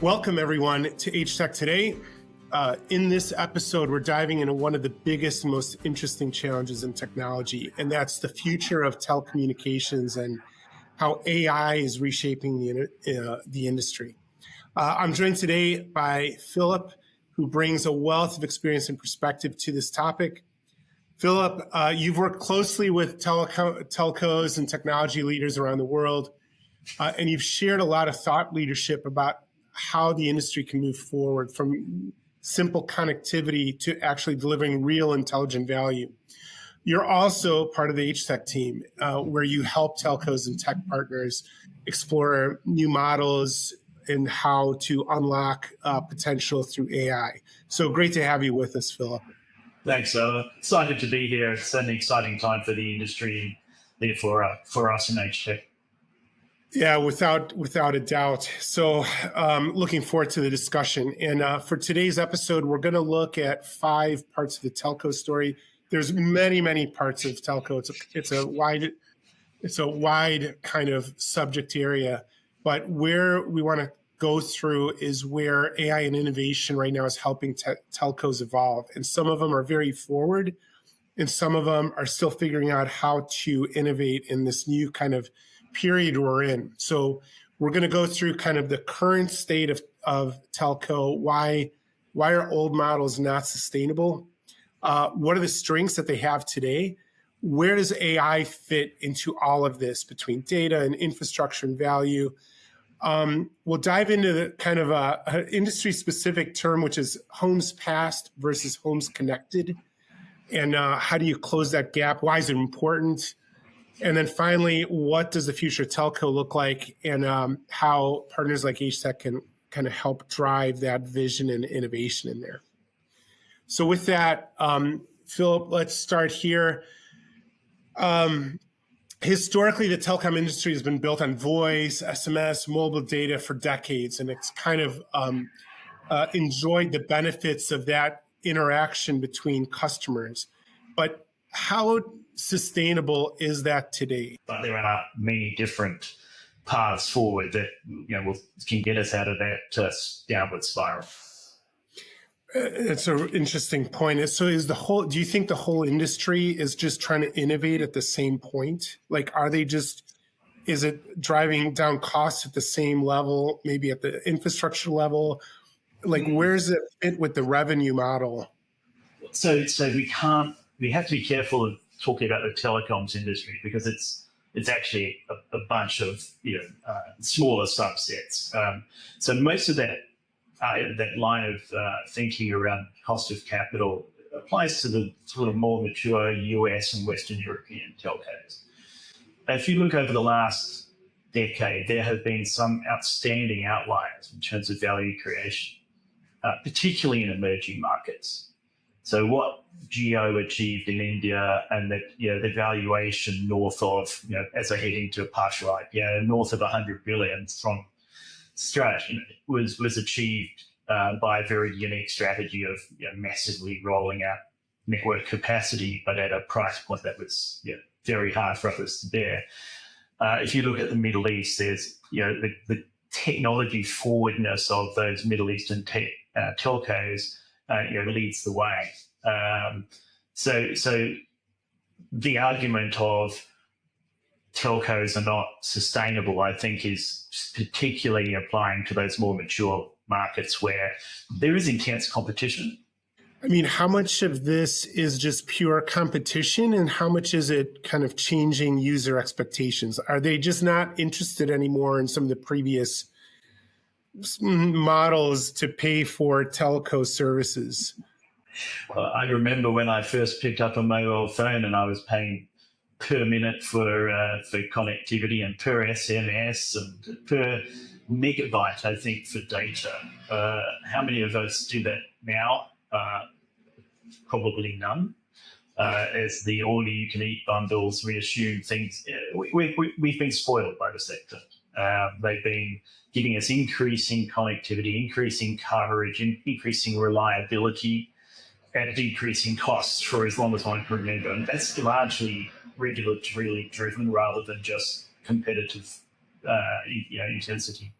Welcome, everyone, to HTEC Today. In this episode, we're diving into one of the biggest and most interesting challenges in technology, and that's the future of telecommunications and how AI is reshaping the industry. I'm joined today by Phillip, who brings a wealth of experience and perspective to this topic. Phillip, you've worked closely with telcos and technology leaders around the world, and you've shared a lot of thought leadership about how the industry can move forward from simple connectivity to actually delivering real intelligent value. You're also part of the HTEC team, where you help telcos and tech partners explore new models and how to unlock potential through AI. So great to have you with us, Phillip. Thanks. Excited to be here. It's an exciting time for the industry, for us in HTEC. Yeah, without a doubt. So looking forward to the discussion. And for today's episode, we're going to look at 5 parts of the telco story. There's many parts of telco. It's a wide kind of subject area. But where we want to go through is where AI and innovation right now is helping telcos evolve. And some of them are very forward, and some of them are still figuring out how to innovate in this new kind of period we're in. So we're going to go through kind of the current state of telco, why are old models not sustainable? What are the strengths that they have today? Where does AI fit into all of this between data and infrastructure and value? We'll dive into the kind of an industry-specific term, which is homes passed versus homes connected. And how do you close that gap? Why is it important? And then finally, what does the future of telco look like, and how partners like HTEC can kind of help drive that vision and innovation in there. So with that, Phillip, let's start here. Historically, the telecom industry has been built on voice, SMS, mobile data for decades, and it's kind of enjoyed the benefits of that interaction between customers. But how sustainable is that today? But there are many different paths forward that can get us out of that downward spiral. It's an interesting point. So do you think the whole industry is just trying to innovate at the same point? Like, is it driving down costs at the same level, maybe at the infrastructure level? Like, where does it fit with the revenue model? So we have to be careful of talking about the telecoms industry, because it's actually a bunch of smaller subsets. So most of that line of thinking around cost of capital applies to the sort of more mature US and Western European telcos. If you look over the last decade, there have been some outstanding outliers in terms of value creation, particularly in emerging markets. So what Jio achieved in India, and that the valuation north of as they're heading to a partial IPO, north of 100 billion from Australia, was achieved by a very unique strategy of massively rolling out network capacity, but at a price point that was very hard for others to bear. If you look at the Middle East, there's the technology forwardness of those Middle Eastern telcos leads the way. So the argument of telcos are not sustainable, I think, is particularly applying to those more mature markets where there is intense competition. I mean, how much of this is just pure competition, and how much is it kind of changing user expectations? Are they just not interested anymore in some of the previous models to pay for telco services? I remember when I first picked up a mobile phone and I was paying per minute for connectivity and per SMS and per megabyte, I think, for data. How many of us do that now? Probably none. As the all-you-can-eat bundles reassume things, we've been spoiled by the sector. They've been giving us increasing connectivity, increasing coverage, increasing reliability, at decreasing costs for as long as one can remember. And that's largely regulatory driven rather than just competitive intensity.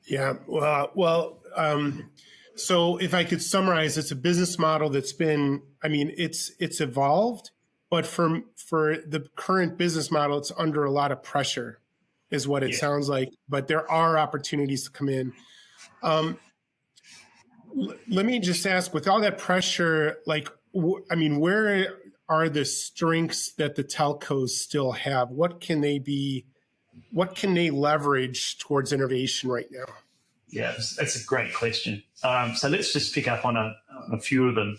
Yeah. So if I could summarize, it's a business model that's been, I mean, it's evolved, but for the current business model, it's under a lot of pressure, is what it Yeah. sounds like. But there are opportunities to come in. Um, Let me just ask, with all that pressure, like, I mean, where are the strengths that the telcos still have? What can they be? What can they leverage towards innovation right now? Yeah, that's a great question. So let's just pick up on a few of them.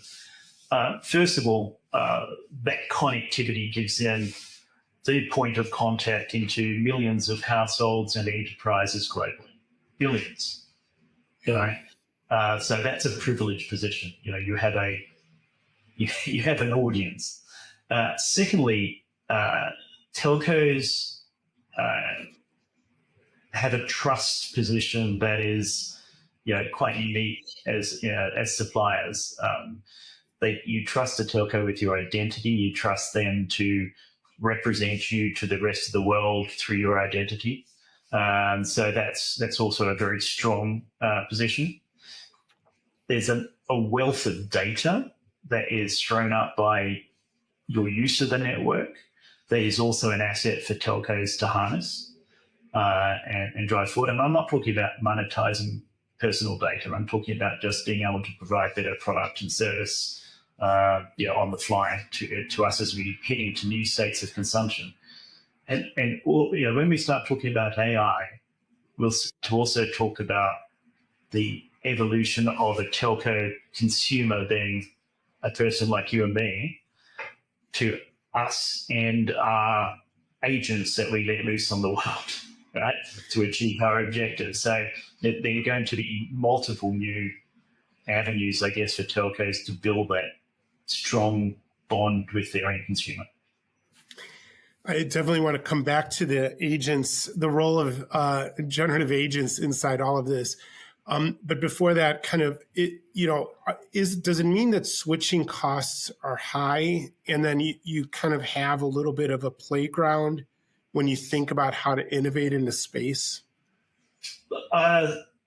First of all, that connectivity gives them the point of contact into millions of households and enterprises globally, billions. You Yeah. know, so that's a privileged position. You know, you have an audience. Secondly, telcos uh, have a trust position that is, quite unique as suppliers. You trust a telco with your identity. You trust them to represent you to the rest of the world through your identity. So that's also a very strong position. There's a wealth of data that is thrown up by your use of the network. That is also an asset for telcos to harness and drive forward. And I'm not talking about monetizing personal data. I'm talking about just being able to provide better product and service on the fly to us as we head into new states of consumption. And when we start talking about AI, we'll also talk about the evolution of a telco consumer being a person like you and me to us and our agents that we let loose on the world, right, to achieve our objectives. So there are going to be multiple new avenues, I guess, for telcos to build that strong bond with their end consumer. I definitely want to come back to the agents, the role of generative agents inside all of this. But before that, does it mean that switching costs are high, and then you kind of have a little bit of a playground when you think about how to innovate in the space?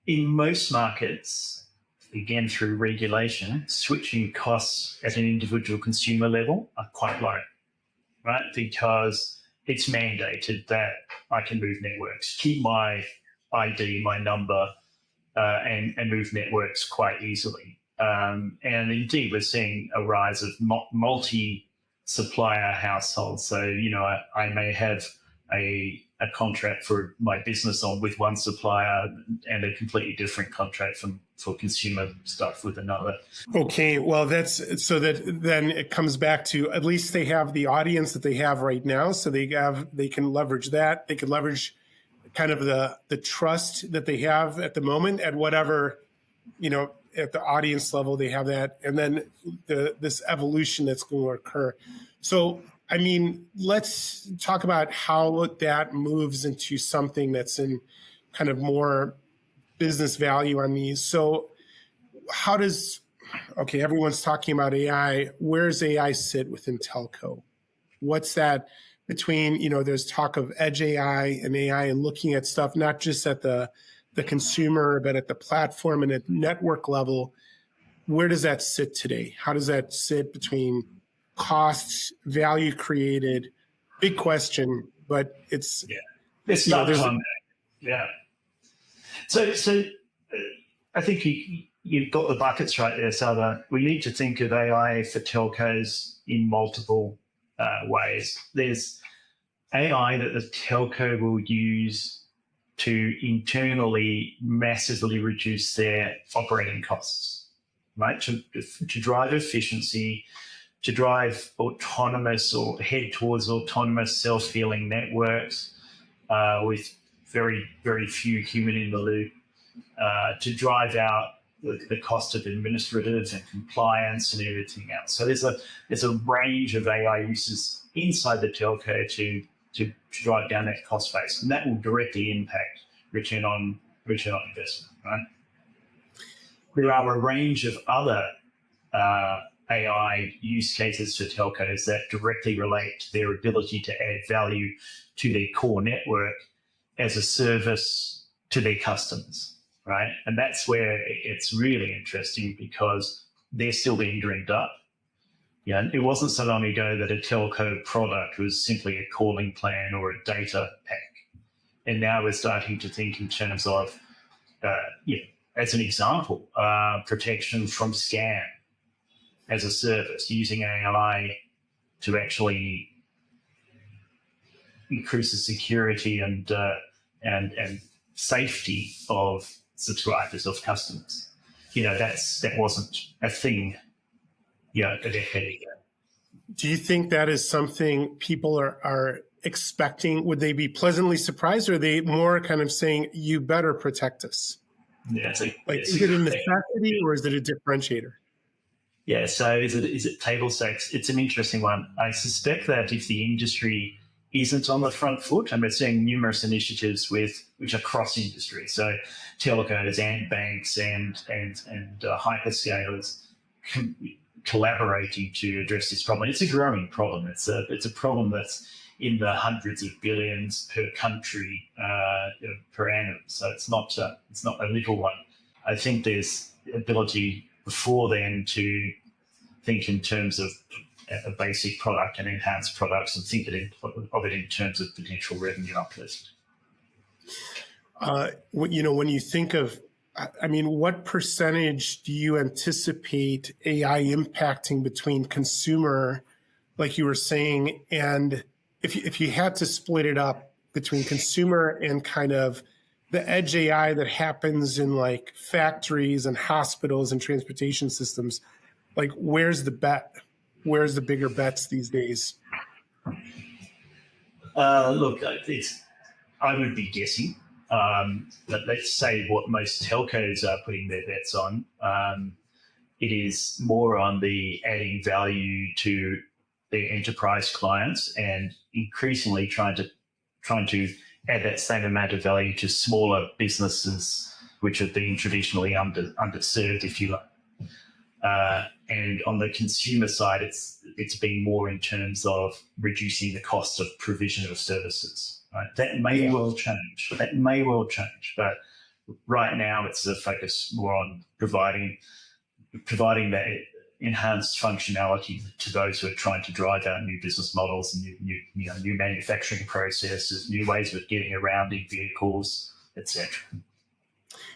In most markets, again through regulation, switching costs at an individual consumer level are quite low, right? Because it's mandated that I can move networks, keep my ID, my number, and move networks quite easily. And indeed, we're seeing a rise of multi-supplier households. So, I may have a contract for my business on with one supplier and a completely different contract for consumer stuff with another. Okay, well, then it comes back to, at least they have the audience that they have right now, so they can leverage that. They can leverage kind of the trust that they have at the moment at whatever, at the audience level they have that, and then this evolution that's going to occur. So, I mean, let's talk about how that moves into something that's in kind of more business value on these. So everyone's talking about AI. Where's AI sit within telco? What's that between, there's talk of edge AI and looking at stuff, not just at the consumer, but at the platform and at network level. Where does that sit today? How does that sit between costs, value created? Big question, but it's yeah. So I think you've got the buckets right there, Saba. We need to think of AI for telcos in multiple ways. There's AI that the telco will use to internally massively reduce their operating costs, right? To drive efficiency, to drive autonomous or head towards autonomous self-healing networks with very, very few human in the loop, to drive out the cost of administrative and compliance and everything else. So there's a range of AI uses inside the telco to drive down that cost base, and that will directly impact return on investment, right? There are a range of other AI use cases for telcos that directly relate to their ability to add value to their core network as a service to their customers. right? And that's where it gets really interesting because they're still being dreamed up. Yeah, it wasn't so long ago that a telco product was simply a calling plan or a data pack. And now we're starting to think in terms of, as an example, protection from scam as a service, using AI to actually increase the security and safety of subscribers, of customers. That wasn't a thing, a decade ago. Do you think that is something people are expecting? Would they be pleasantly surprised, or are they more kind of saying, you better protect us? Yeah, is it a necessity or is it a differentiator? Yeah, so is it table stakes? It's an interesting one. I suspect that if the industry isn't on the front foot, and we're seeing numerous initiatives which are cross industry, so telcos and banks and hyperscalers collaborating to address this problem. It's a growing problem. It's a problem that's in the hundreds of billions per country per annum. So it's not a little one. I think there's ability before then to think in terms of a basic product and enhanced products, and think of it in terms of potential revenue uplift. When you think of, what percentage do you anticipate AI impacting between consumer, like you were saying, and if you had to split it up between consumer and kind of the edge AI that happens in like factories and hospitals and transportation systems, like where's the bet? Where's the bigger bets these days? Look, I would be guessing. But let's say what most telcos are putting their bets on. It is more on the adding value to their enterprise clients, and increasingly trying to add that same amount of value to smaller businesses which have been traditionally underserved, if you like. And on the consumer side, it's been more in terms of reducing the cost of provision of services. Right? That may well change. But right now, it's a focus more on providing that enhanced functionality to those who are trying to drive out new business models and new manufacturing processes, new ways of getting around in vehicles, etc.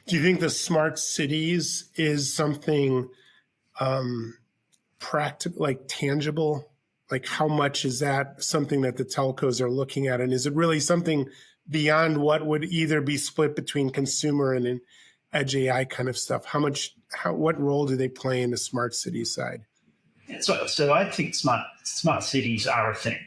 Do you think the smart cities is something practical, like tangible? Like how much is that something that the telcos are looking at? And is it really something beyond what would either be split between consumer and edge AI kind of stuff? What role do they play in the smart city side? Yeah, so I think smart cities are a thing.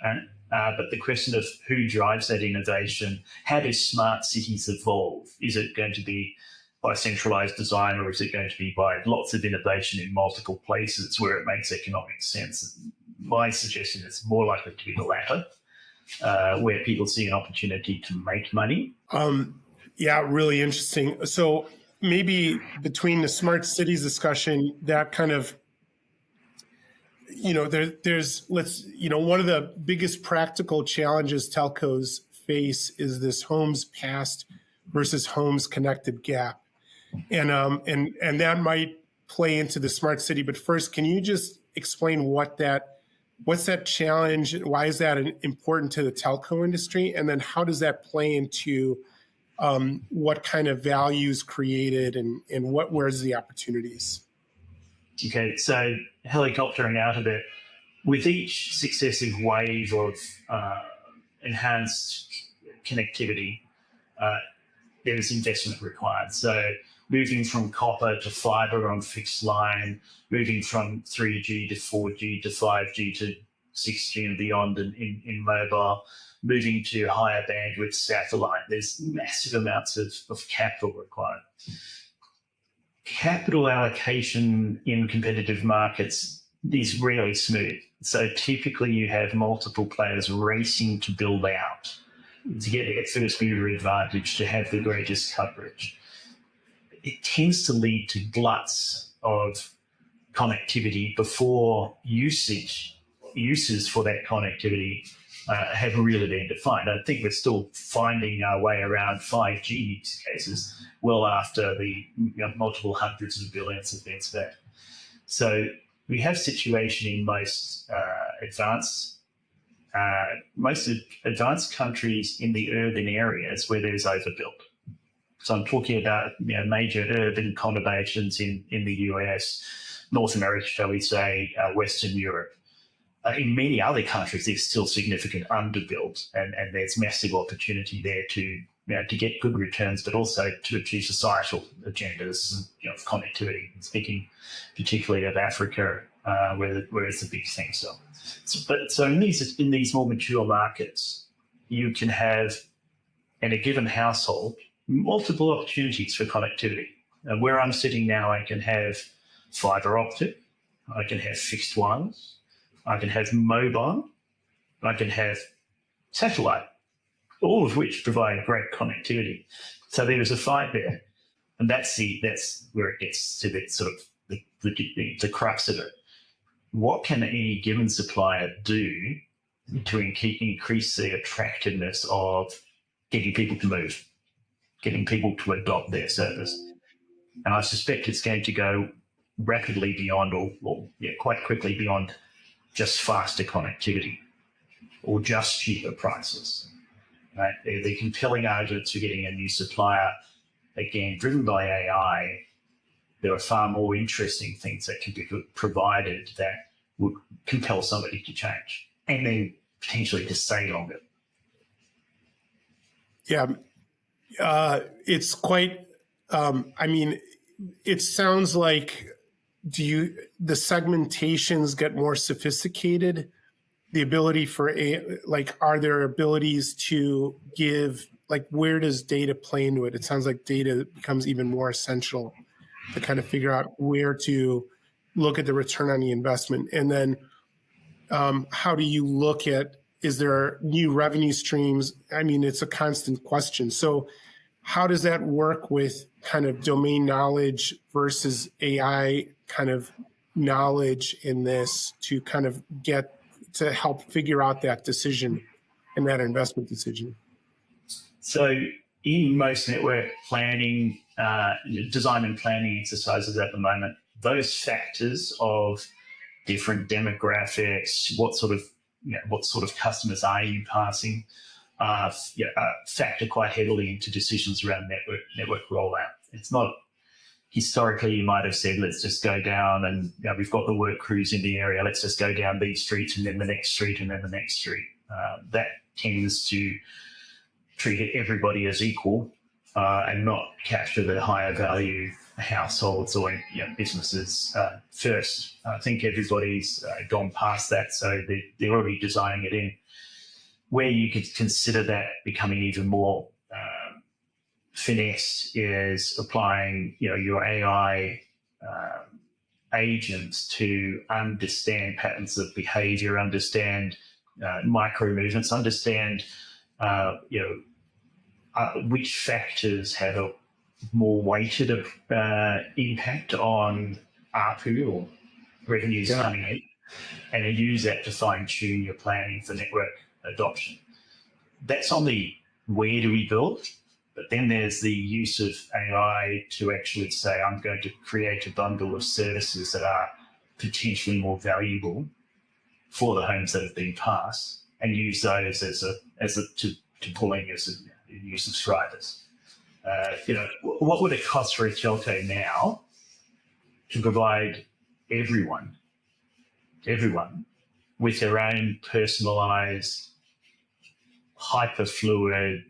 Right? But the question of who drives that innovation, how do smart cities evolve? Is it going to be by centralized design, or is it going to be by lots of innovation in multiple places where it makes economic sense? My suggestion is more likely to be the latter, where people see an opportunity to make money. Yeah, really interesting. So maybe between the smart cities discussion, that kind of, there's one of the biggest practical challenges telcos face is this homes passed versus homes connected gap. And that might play into the smart city. But first, can you just explain what's that challenge? Why is that important to the telco industry? And then how does that play into what kind of values created and where's the opportunities? Okay, so helicoptering out of it, with each successive wave of enhanced connectivity, there is investment required. So moving from copper to fiber on fixed line, moving from 3G to 4G to 5G to 6G and beyond in mobile, moving to higher bandwidth satellite. There's massive amounts of capital required. Capital allocation in competitive markets is really smooth. So typically you have multiple players racing to build out, to get a first mover advantage, to have the greatest coverage. It tends to lead to gluts of connectivity before uses for that connectivity have really been defined. I think we're still finding our way around 5G use cases well after the multiple hundreds of billions have been spent. So we have situation in most advanced countries in the urban areas where there's overbuilt. So I'm talking about major urban conurbations in the US, North America, shall we say, Western Europe. In many other countries, there's still significant underbuilt, and there's massive opportunity there to get good returns, but also to achieve societal agendas of connectivity. Speaking particularly of Africa, where it's a big thing. So in these more mature markets, you can have in a given household multiple opportunities for connectivity. And where I'm sitting now, I can have fiber optic, I can have fixed wireless, I can have mobile, I can have satellite, all of which provide great connectivity. So there is a fight there, and that's where it gets to the sort of the crux of it. What can any given supplier do to increase the attractiveness of getting people to move, getting people to adopt their service? And I suspect it's going to go rapidly beyond, quite quickly beyond just faster connectivity or just cheaper prices. Right? The compelling arguments for getting a new supplier, again, driven by AI, there are far more interesting things that can be provided that would compel somebody to change and then potentially to stay longer. Yeah, it's quite, it sounds like, the segmentations get more sophisticated? The ability for are there abilities to give, where does data play into it? It sounds like data becomes even more essential to kind of figure out where to look at the return on the investment. And then how do you look at, is there new revenue streams? It's a constant question. So how does that work with kind of domain knowledge versus AI kind of knowledge in this to kind of get to help figure out that decision and that investment decision? So in most network planning, design and planning exercises at the moment, those factors of different demographics, what sort of customers are you passing, factor quite heavily into decisions around network rollout. It's not, historically you might have said, let's just go down and we've got the work crews in the area, let's just go down these streets and then the next street and then the next street. That tends to treat everybody as equal and not capture the higher value households or businesses first. I think everybody's gone past that, so they're already designing it in. Where you could consider that becoming even more finessed is applying your AI agents to understand patterns of behavior, understand micro movements, understand which factors have a more weighted impact on ARPU or revenues coming in, and then use that to fine-tune your planning for network adoption. That's on the where do we build, but then there's the use of AI to actually say, I'm going to create a bundle of services that are potentially more valuable for the homes that have been passed, and use those to pull in new subscribers. What would it cost for a telco now to provide everyone with their own personalized, hyperfluid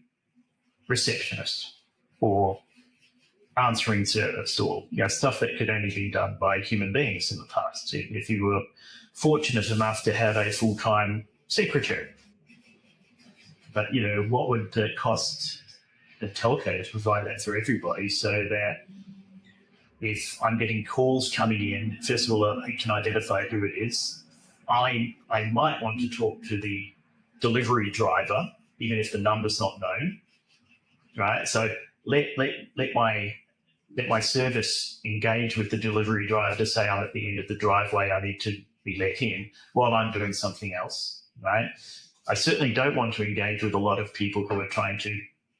receptionist or answering service, or stuff that could only be done by human beings in the past, if you were fortunate enough to have a full-time secretary? But what would it cost the telco to provide that for everybody, so that if I'm getting calls coming in, first of all, I can identify who it is. I might want to talk to the delivery driver, even if the number's not known, right? So let my service engage with the delivery driver to say, I'm at the end of the driveway, I need to be let in while I'm doing something else, right? I certainly don't want to engage with a lot of people who are trying to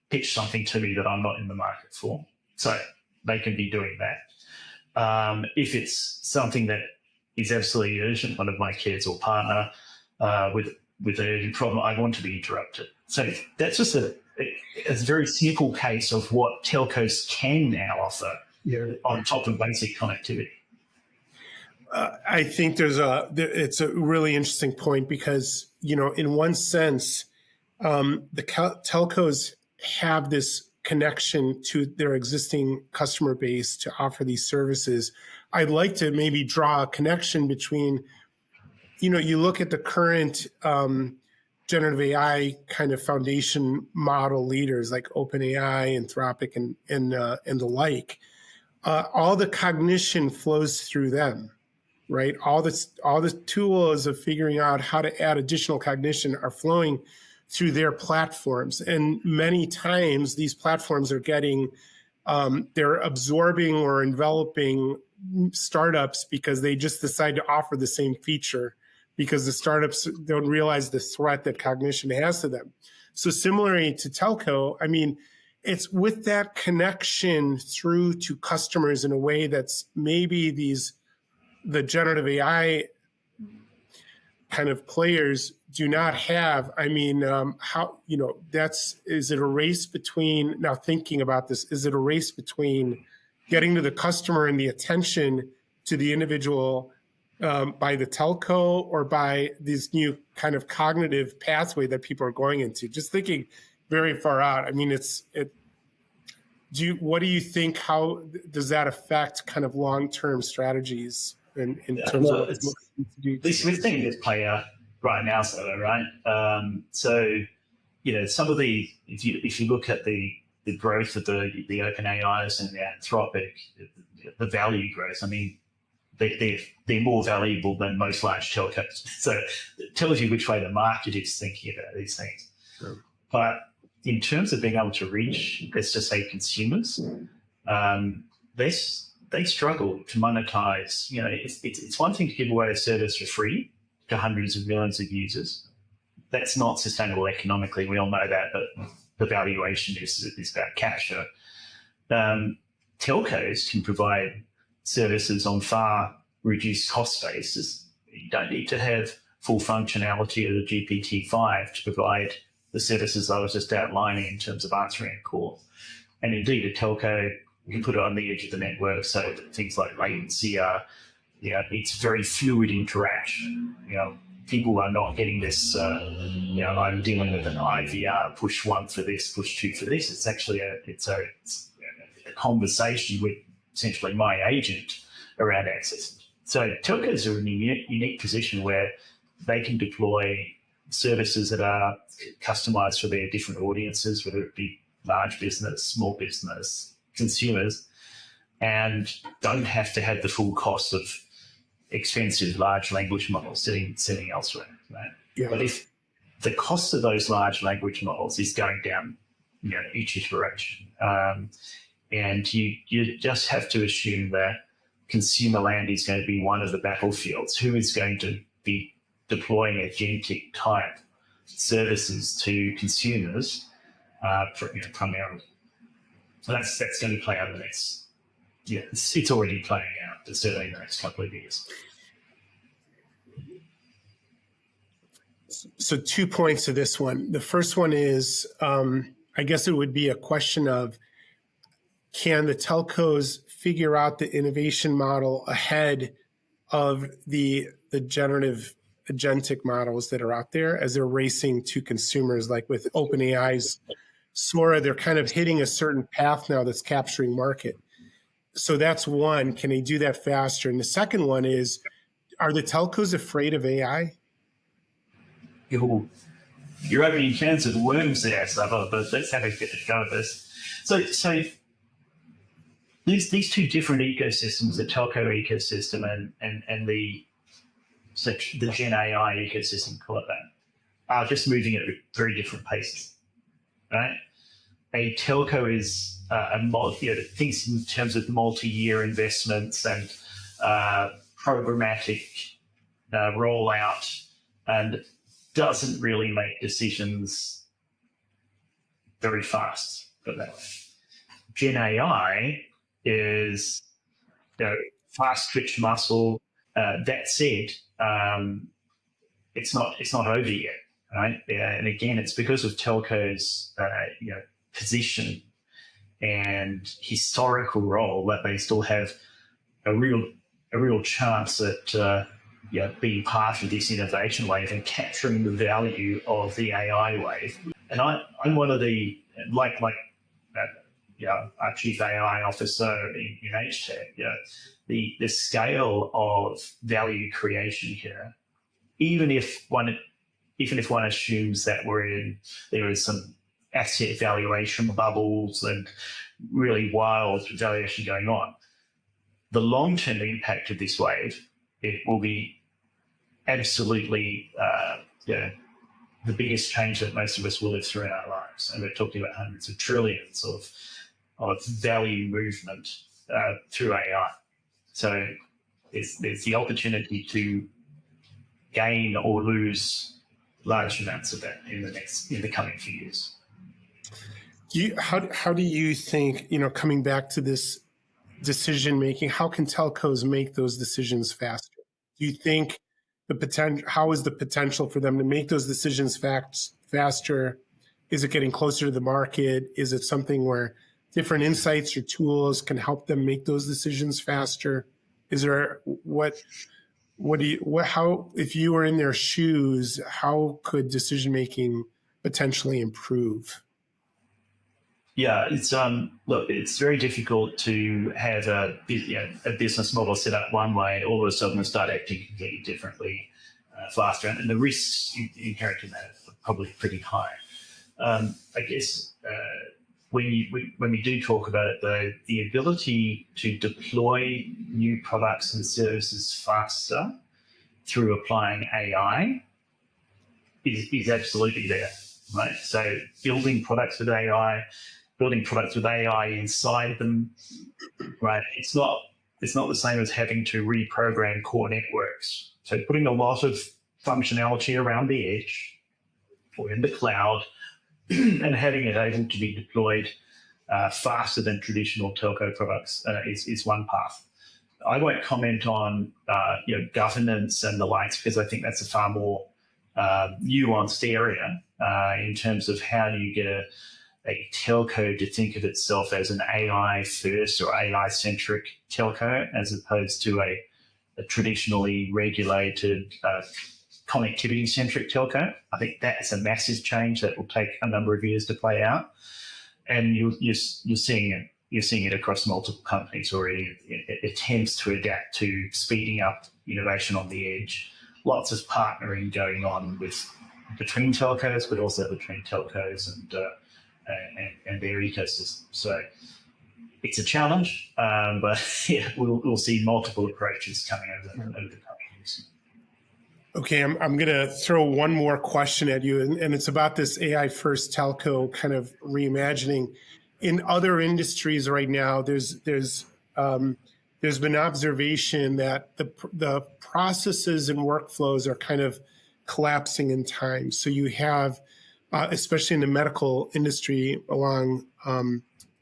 pitch something to me that I'm not in the market for. So they can be doing that. If it's something that is absolutely urgent, one of my kids or partner with an urgent problem, I want to be interrupted. So that's just a very simple case of what telcos can now offer on top of basic connectivity. I think it's a really interesting point because, in one sense, the telcos have this connection to their existing customer base to offer these services. I'd like to maybe draw a connection between, you look at the current generative AI kind of foundation model leaders like OpenAI, Anthropic, and the like. All the cognition flows through them. Right, all the tools of figuring out how to add additional cognition are flowing through their platforms, and many times these platforms are they're absorbing or enveloping startups because they just decide to offer the same feature because the startups don't realize the threat that cognition has to them. So similarly to telco, I mean, it's with that connection through to customers in a way that's maybe the generative AI kind of players do not have. I mean, is it a race between, now thinking about this, is it a race between getting to the customer and the attention to the individual by the telco or by this new kind of cognitive pathway that people are going into? Just thinking very far out. I mean, what do you think, how does that affect kind of long-term strategies? In terms of these things that play out right now, right? Some of if you look at the growth of the OpenAIs and the Anthropic, the value growth, I mean, they're more valuable than most large telcos. So it tells you which way the market is thinking about these things. Sure. But in terms of being able to reach, let's just say, consumers, they struggle to monetize. It's one thing to give away a service for free to hundreds of millions of users. That's not sustainable economically. We all know that, but the valuation is about cash. Telcos can provide services on far reduced cost bases. You don't need to have full functionality of the GPT-5 to provide the services I was just outlining in terms of answering a call. And indeed, a telco, you can put it on the edge of the network so that things like latency are, it's very fluid interaction. People are not getting this, I'm dealing with an IVR, push one for this, push two for this. It's actually a conversation with essentially my agent around access. So telcos are in a unique position where they can deploy services that are customized for their different audiences, whether it be large business, small business, consumers, and don't have to have the full cost of expensive large language models sitting elsewhere. Right? Yeah. But if the cost of those large language models is going down, each iteration, and you just have to assume that consumer land is going to be one of the battlefields. Who is going to be deploying agentic type services to consumers primarily? So that's going to play out in the next, it's already playing out, but certainly in the next couple of years. So 2 points to this one. The first one is, I guess it would be a question of, can the telcos figure out the innovation model ahead of the generative agentic models that are out there as they're racing to consumers? Like with OpenAI's Sora, they're kind of hitting a certain path now that's capturing market. So that's one. Can they do that faster? And the second one is, are the telcos afraid of AI? You're opening cans of worms there, Sava, but let's have a go at this. So these two different ecosystems, the telco ecosystem and the Gen AI ecosystem, call it that, are just moving at very different paces. Right? A telco is thinks in terms of multi-year investments and programmatic rollout, and doesn't really make decisions very fast, put it that way. Gen AI is, fast twitch muscle. That said, it's not over yet, right? And again, it's because of telcos, position and historical role that they still have a real chance at being part of this innovation wave and capturing the value of the AI wave. And I'm one of the our chief AI officer in HTEC. The scale of value creation here, even if one assumes that there is some asset valuation bubbles and really wild valuation going on, the long-term impact of this wave, it will be absolutely the biggest change that most of us will live through in our lives. And we're talking about hundreds of trillions of value movement through AI. So there's the opportunity to gain or lose large amounts of that in the coming few years. How do you think, coming back to this decision making, how can telcos make those decisions faster? Do you think how is the potential for them to make those decisions faster? Is it getting closer to the market? Is it something where different insights or tools can help them make those decisions faster? Is there how, if you were in their shoes, how could decision making potentially improve? Yeah, it's very difficult to have a business model set up one way, all of a sudden start acting completely differently, faster, and the risks inherent in that are probably pretty high. I guess when we do talk about it, though, the ability to deploy new products and services faster through applying AI is absolutely there, right? So building products with AI inside them, right? It's not the same as having to reprogram core networks. So putting a lot of functionality around the edge or in the cloud and having it able to be deployed faster than traditional telco products is one path. I won't comment on governance and the likes, because I think that's a far more nuanced area in terms of how do you get a telco to think of itself as an AI first or AI centric telco, as opposed to a traditionally regulated connectivity centric telco. I think that's a massive change that will take a number of years to play out, and you're seeing it. You're seeing it across multiple companies already. It attempts to adapt to speeding up innovation on the edge. Lots of partnering going on between telcos, but also between telcos and their ecosystem. So it's a challenge, but yeah, we'll see multiple approaches coming over the coming years. Okay, I'm going to throw one more question at you, and it's about this AI first telco kind of reimagining. In other industries right now, there's been observation that the processes and workflows are kind of collapsing in time. So you have, especially in the medical industry, along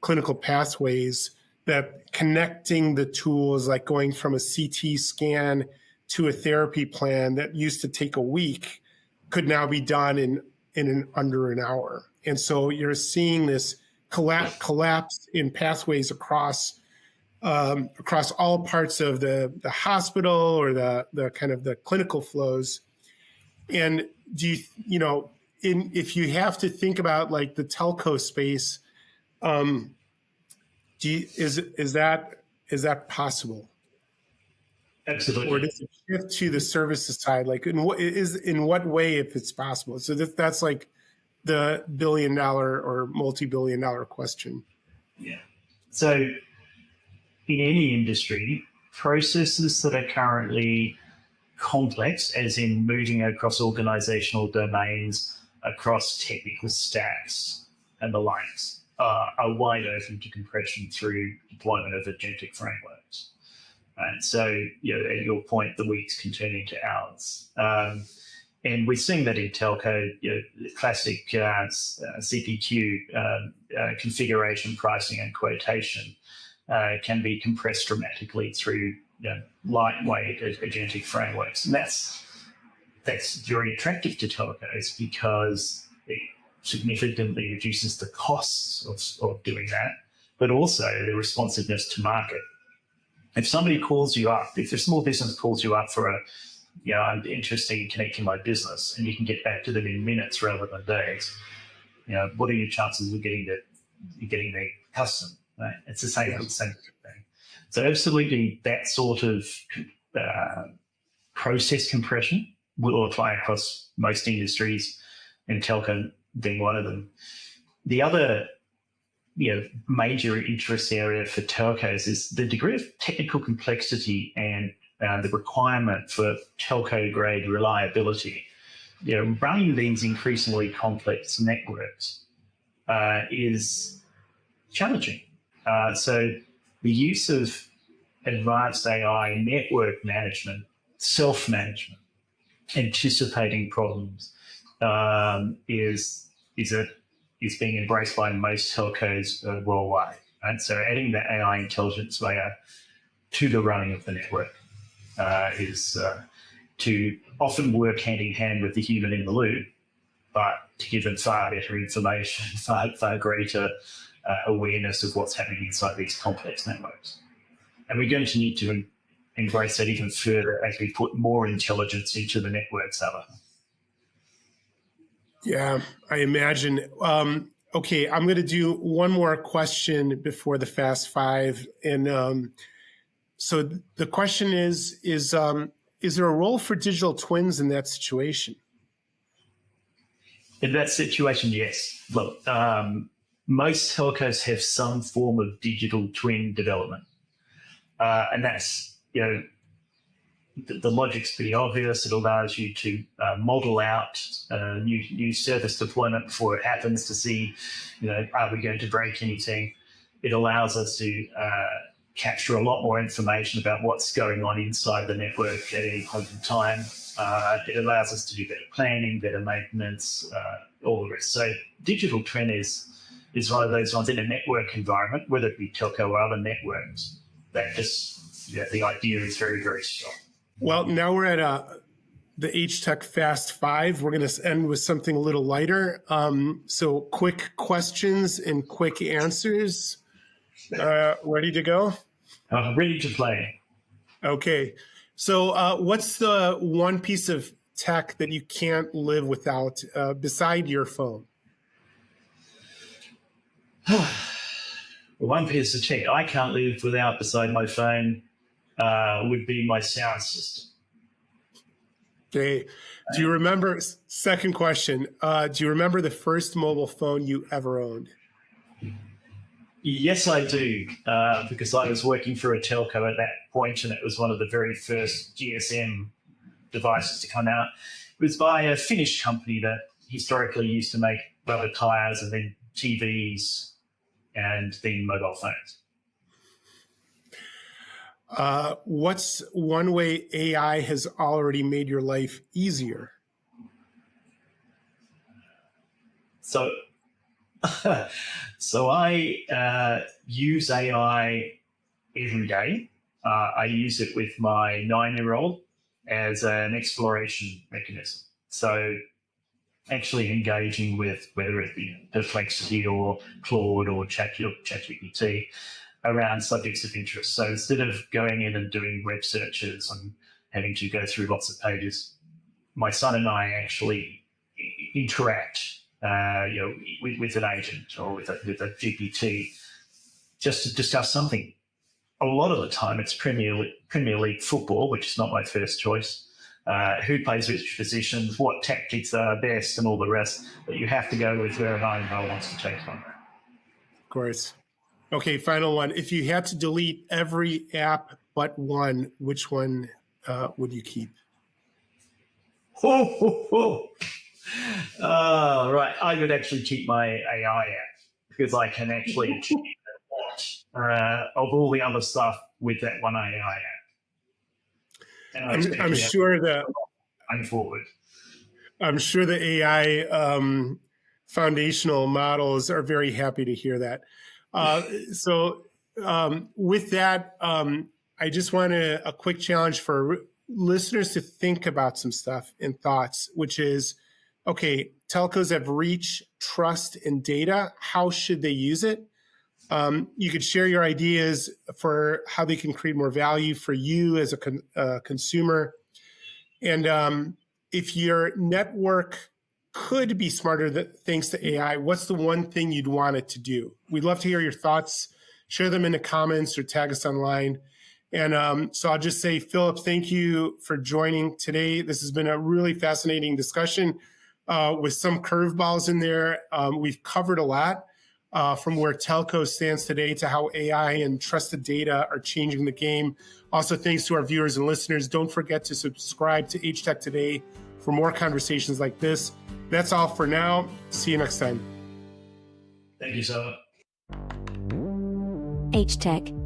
clinical pathways, that connecting the tools, like going from a CT scan to a therapy plan that used to take a week, could now be done in under an hour. And so you're seeing this collapse in pathways across all parts of the hospital or the kind of the clinical flows. And do if you have to think about like the telco space, is that possible? Absolutely. Or does it shift to the services side? Like in what way, if it's possible? So that's like the $1 billion or multi-billion dollar question. Yeah. So in any industry, processes that are currently complex, as in moving across organizational domains, across technical stacks and the likes, are wide open to compression through deployment of agentic frameworks. And so, at your point, the weeks can turn into hours. And we're seeing that in telco, the classic CPQ configuration, pricing, and quotation can be compressed dramatically through lightweight agentic frameworks. And that's very attractive to telcos because it significantly reduces the costs of doing that, but also the responsiveness to market. If somebody calls you up, if a small business calls you up for I'm interested in connecting my business, and you can get back to them in minutes rather than days, what are your chances of getting the customer? Right? It's the same thing. So absolutely, that sort of process compression will apply across most industries, and telco being one of them. The other major interest area for telcos is the degree of technical complexity and the requirement for telco-grade reliability. Running these increasingly complex networks is challenging. So the use of advanced AI, network management, self-management, anticipating problems is being embraced by most telcos worldwide. And so adding the AI intelligence layer to the running of the network is to often work hand in hand with the human in the loop, but to give them far better information, far greater awareness of what's happening inside these complex networks. And we're going to need to embrace that even further as we put more intelligence into the networks. Yeah, I imagine. Okay, I'm going to do one more question before the Fast Five. And so the question is there a role for digital twins in that situation? In that situation, yes. Look, most telcos have some form of digital twin development. And that's, the logic's pretty obvious. It allows you to model out new service deployment before it happens to see, are we going to break anything? It allows us to capture a lot more information about what's going on inside the network at any point in time. It allows us to do better planning, better maintenance, all the rest. So digital twin is one of those ones in a network environment, whether it be telco or other networks, that just, the idea is very, very strong. Well, now we're at the HTEC Fast Five. We're going to end with something a little lighter. So quick questions and quick answers. Ready to go? Ready to play. Okay. So what's the one piece of tech that you can't live without beside your phone? One piece of tech I can't live without beside my phone would be my sound system. Okay. Do you remember, second question, do you remember the first mobile phone you ever owned? Yes, I do, because I was working for a telco at that point, and it was one of the very first GSM devices to come out. It was by a Finnish company that historically used to make rubber tires and then TVs and then mobile phones. What's one way AI has already made your life easier? So I use AI every day. I use it with my 9-year-old as an exploration mechanism. So actually engaging with whether it be Perplexity or Claude or ChatGPT around subjects of interest. So instead of going in and doing web searches and having to go through lots of pages, my son and I actually interact with an agent or with a GPT just to discuss something. A lot of the time it's Premier League football, which is not my first choice, who plays which positions, what tactics are best and all the rest, but you have to go with where an IMO wants to take on that. Of course. Okay, final one. If you had to delete every app but one, which one would you keep? Right. I would actually keep my AI app because I can actually achieve a lot of all the other stuff with that one AI app. I'm sure that I'm forward. I'm sure the AI foundational models are very happy to hear that. With that, I just want a quick challenge for listeners to think about some stuff and thoughts, which is, okay, telcos have reach, trust, and data. How should they use it? You could share your ideas for how they can create more value for you as a consumer. And if your network could be smarter thanks to AI, what's the one thing you'd want it to do? We'd love to hear your thoughts. Share them in the comments or tag us online. And so I'll just say, Phillip, thank you for joining today. This has been a really fascinating discussion with some curveballs in there. We've covered a lot from where Telco stands today to how AI and trusted data are changing the game. Also, thanks to our viewers and listeners. Don't forget to subscribe to HTEC Today for more conversations like this. That's all for now. See you next time. Thank you so much. HTEC.